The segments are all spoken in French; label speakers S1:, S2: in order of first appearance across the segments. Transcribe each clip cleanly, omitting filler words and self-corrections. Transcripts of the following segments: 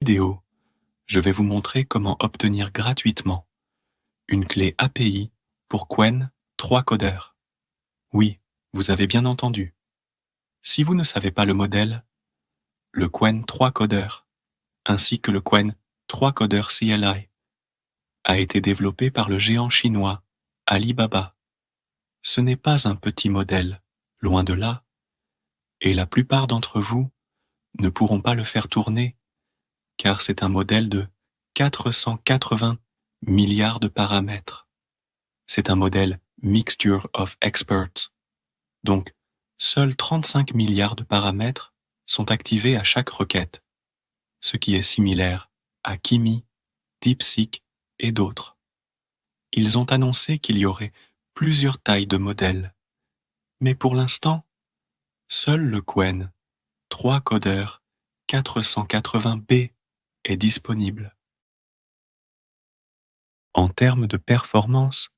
S1: vidéo, je vais vous montrer comment obtenir gratuitement une clé API pour Qwen 3 codeurs. Oui, vous avez bien entendu. Si vous ne savez pas le modèle, le Qwen 3 codeur, ainsi que le Qwen 3 codeur CLI, a été développé par le géant chinois Alibaba. Ce n'est pas un petit modèle, loin de là, et la plupart d'entre vous ne pourront pas le faire tourner car c'est un modèle de 480 milliards de paramètres. C'est un modèle Mixture of Experts. Donc, seuls 35 milliards de paramètres sont activés à chaque requête, ce qui est similaire à Kimi, DeepSeek et d'autres. Ils ont annoncé qu'il y aurait plusieurs tailles de modèles, mais pour l'instant, seul le Qwen 3 codeur 480B est disponible. En termes de performance,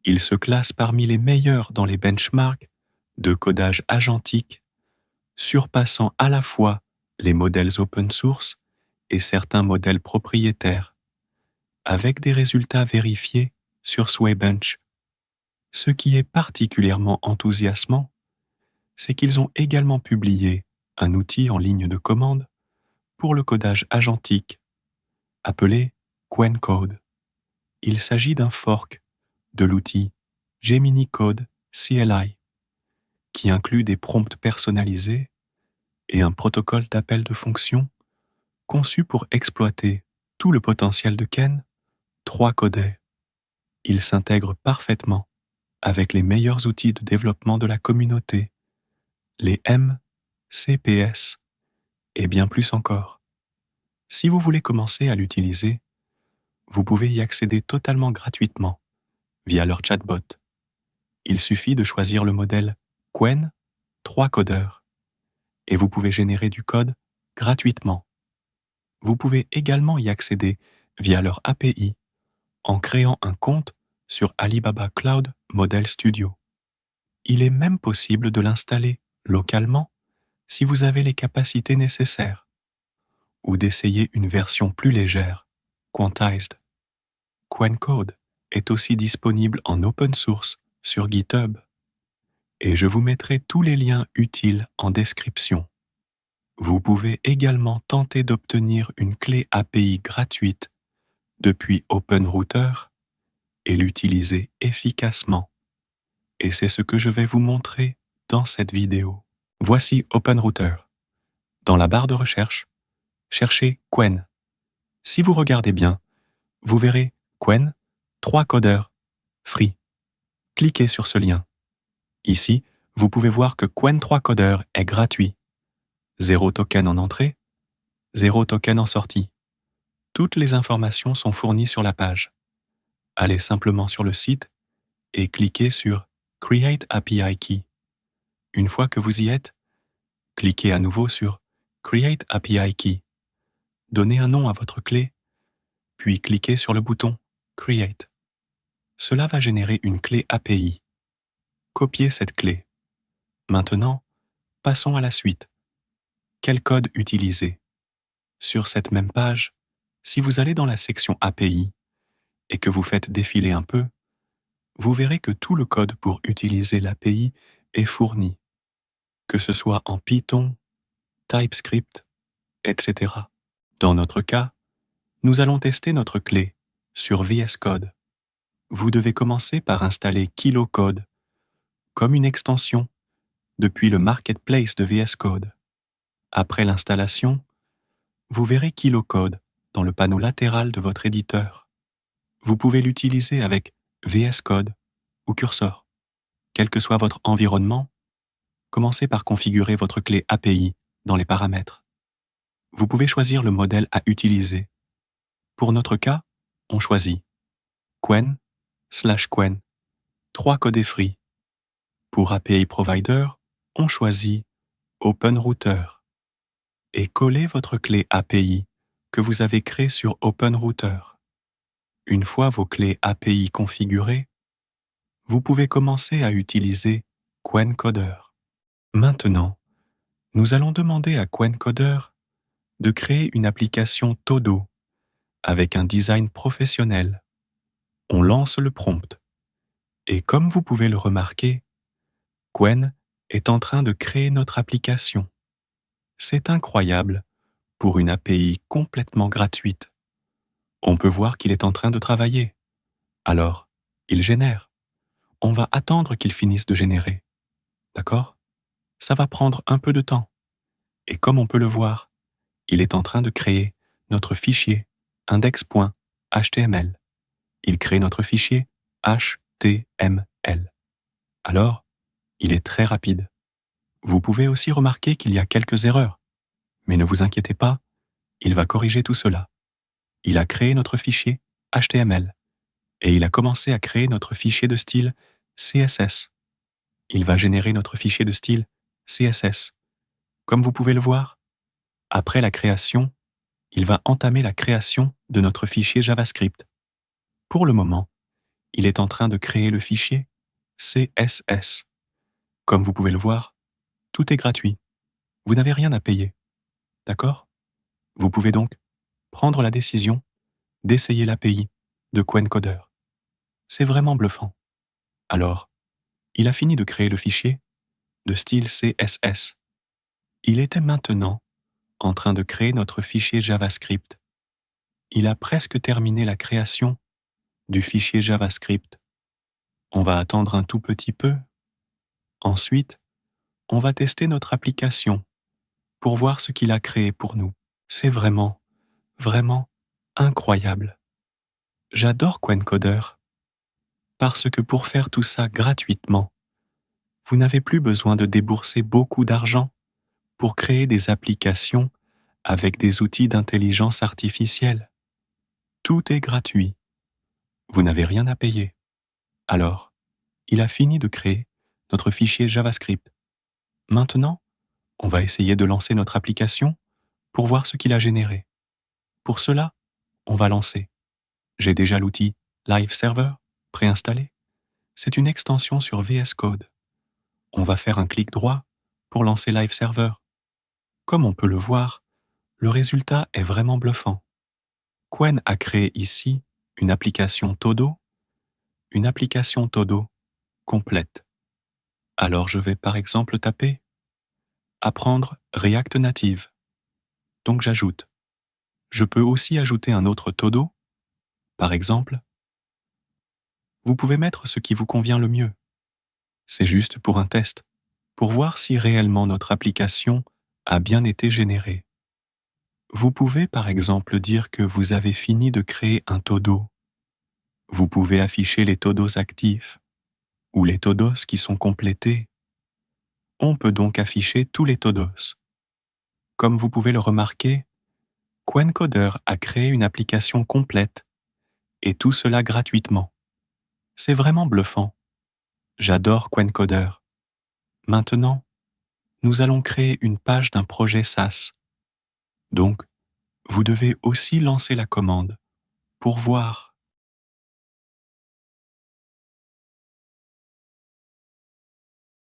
S1: il se classe parmi les meilleurs dans les benchmarks de codage agentique, surpassant à la fois les modèles open source et certains modèles propriétaires, avec des résultats vérifiés sur Swaybench. Ce qui est particulièrement enthousiasmant, c'est qu'ils ont également publié un outil en ligne de commande pour le codage agentique, appelé Qwen Code. Il s'agit d'un fork de l'outil Gemini Code CLI, qui inclut des prompts personnalisés et un protocole d'appel de fonction conçu pour exploiter tout le potentiel de Qwen 3 codé. Il s'intègre parfaitement avec les meilleurs outils de développement de la communauté, les MCPS, et bien plus encore. Si vous voulez commencer à l'utiliser, vous pouvez y accéder totalement gratuitement via leur chatbot. Il suffit de choisir le modèle Qwen 3 codeurs et vous pouvez générer du code gratuitement. Vous pouvez également y accéder via leur API en créant un compte sur Alibaba Cloud Model Studio. Il est même possible de l'installer localement si vous avez les capacités nécessaires ou d'essayer une version plus légère, quantized. Qwen Code est aussi disponible en open source sur GitHub et je vous mettrai tous les liens utiles en description. Vous pouvez également tenter d'obtenir une clé API gratuite depuis OpenRouter et l'utiliser efficacement. Et c'est ce que je vais vous montrer dans cette vidéo. Voici OpenRouter. Dans la barre de recherche, cherchez Qwen. Si vous regardez bien, vous verrez Qwen 3 codeurs free. Cliquez sur ce lien. Ici, vous pouvez voir que Qwen 3 codeurs est gratuit. 0 token en entrée, 0 token en sortie. Toutes les informations sont fournies sur la page. Allez simplement sur le site et cliquez sur Create API Key. Une fois que vous y êtes, cliquez à nouveau sur Create API Key. Donnez un nom à votre clé, puis cliquez sur le bouton Create. Cela va générer une clé API. Copiez cette clé. Maintenant, passons à la suite. Quel code utiliser? Sur cette même page, si vous allez dans la section API et que vous faites défiler un peu, vous verrez que tout le code pour utiliser l'API est fourni, que ce soit en Python, TypeScript, etc. Dans notre cas, nous allons tester notre clé sur VS Code. Vous devez commencer par installer KiloCode comme une extension depuis le marketplace de VS Code. Après l'installation, vous verrez KiloCode dans le panneau latéral de votre éditeur. Vous pouvez l'utiliser avec VS Code ou Cursor. Quel que soit votre environnement, commencez par configurer votre clé API dans les paramètres. Vous pouvez choisir le modèle à utiliser. Pour notre cas, on choisit Qwen/Qwen, 3 codés free. Pour API Provider, on choisit OpenRouter. Et collez votre clé API que vous avez créée sur OpenRouter. Une fois vos clés API configurées, vous pouvez commencer à utiliser Qwen Coder. Maintenant, nous allons demander à Qwen Coder de créer une application Todo avec un design professionnel. On lance le prompt. Et comme vous pouvez le remarquer, Qwen est en train de créer notre application. C'est incroyable pour une API complètement gratuite. On peut voir qu'il est en train de travailler. Alors, il génère. On va attendre qu'il finisse de générer. D'accord? Ça va prendre un peu de temps. Et comme on peut le voir, il est en train de créer notre fichier index.html. Il crée notre fichier HTML. Alors, il est très rapide. Vous pouvez aussi remarquer qu'il y a quelques erreurs. Mais ne vous inquiétez pas, il va corriger tout cela. Il a créé notre fichier HTML et il a commencé à créer notre fichier de style CSS. Il va générer notre fichier de style CSS. Comme vous pouvez le voir, après la création, il va entamer la création de notre fichier JavaScript. Pour le moment, il est en train de créer le fichier CSS. Comme vous pouvez le voir, tout est gratuit. Vous n'avez rien à payer. D'accord? Vous pouvez donc prendre la décision d'essayer l'API de QuenCoder. C'est vraiment bluffant. Alors, il a fini de créer le fichier de style CSS. Il était maintenant en train de créer notre fichier JavaScript. Il a presque terminé la création du fichier JavaScript. On va attendre un tout petit peu. Ensuite, on va tester notre application pour voir ce qu'il a créé pour nous. C'est vraiment, vraiment incroyable. J'adore QuenCoder parce que pour faire tout ça gratuitement, vous n'avez plus besoin de débourser beaucoup d'argent pour créer des applications avec des outils d'intelligence artificielle. Tout est gratuit. Vous n'avez rien à payer. Alors, il a fini de créer notre fichier JavaScript. Maintenant, on va essayer de lancer notre application pour voir ce qu'il a généré. Pour cela, on va lancer. J'ai déjà l'outil Live Server préinstallé. C'est une extension sur VS Code. On va faire un clic droit pour lancer Live Server. Comme on peut le voir, le résultat est vraiment bluffant. Qwen a créé ici une application Todo complète. Alors je vais par exemple taper apprendre React Native. Donc j'ajoute. Je peux aussi ajouter un autre Todo. Par exemple, vous pouvez mettre ce qui vous convient le mieux. C'est juste pour un test, pour voir si réellement notre application a bien été générée. Vous pouvez par exemple dire que vous avez fini de créer un Todo. Vous pouvez afficher les Todos actifs ou les Todos qui sont complétés. On peut donc afficher tous les Todos. Comme vous pouvez le remarquer, QuenCoder a créé une application complète et tout cela gratuitement. C'est vraiment bluffant. J'adore QuenCoder. Maintenant, nous allons créer une page d'un projet SaaS. Donc, vous devez aussi lancer la commande pour voir.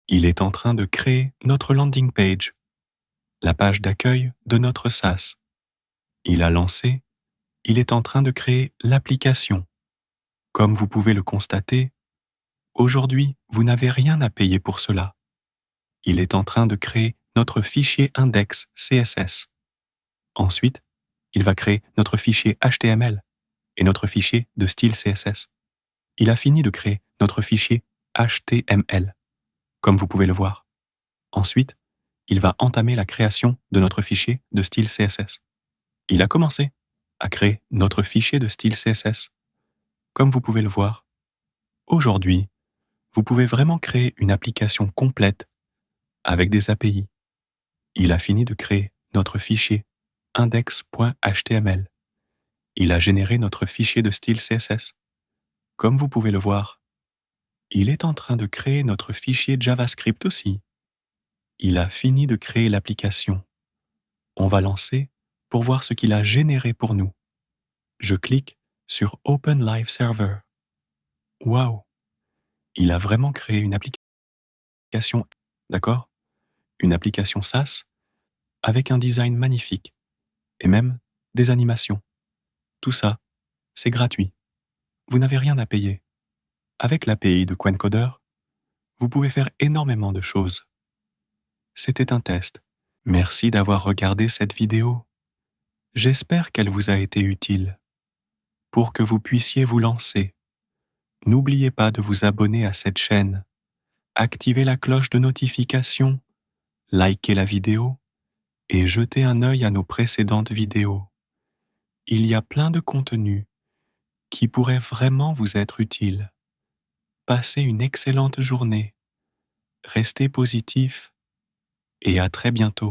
S1: Il est en train de créer notre landing page, la page d'accueil de notre SaaS. Il a lancé, il est en train de créer l'application. Comme vous pouvez le constater, aujourd'hui, vous n'avez rien à payer pour cela. Il est en train de créer notre fichier index CSS. Ensuite, il va créer notre fichier HTML et notre fichier de style CSS. Il a fini de créer notre fichier HTML, comme vous pouvez le voir. Ensuite, il va entamer la création de notre fichier de style CSS. Il a commencé à créer notre fichier de style CSS. Comme vous pouvez le voir, aujourd'hui, vous pouvez vraiment créer une application complète avec des API. Il a fini de créer notre fichier index.html. Il a généré notre fichier de style CSS. Comme vous pouvez le voir, il est en train de créer notre fichier JavaScript aussi. Il a fini de créer l'application. On va lancer pour voir ce qu'il a généré pour nous. Je clique sur Open Live Server. Waouh! Il a vraiment créé une application, d'accord? Une application SaaS avec un design magnifique. et même des animations. Tout ça, c'est gratuit. Vous n'avez rien à payer. Avec l'API de Quencoder, vous pouvez faire énormément de choses. C'était un test. Merci d'avoir regardé cette vidéo. J'espère qu'elle vous a été utile. Pour que vous puissiez vous lancer, n'oubliez pas de vous abonner à cette chaîne, activez la cloche de notification, likez la vidéo et jetez un œil à nos précédentes vidéos. Il y a plein de contenus qui pourraient vraiment vous être utiles. Passez une excellente journée, restez positif et à très bientôt.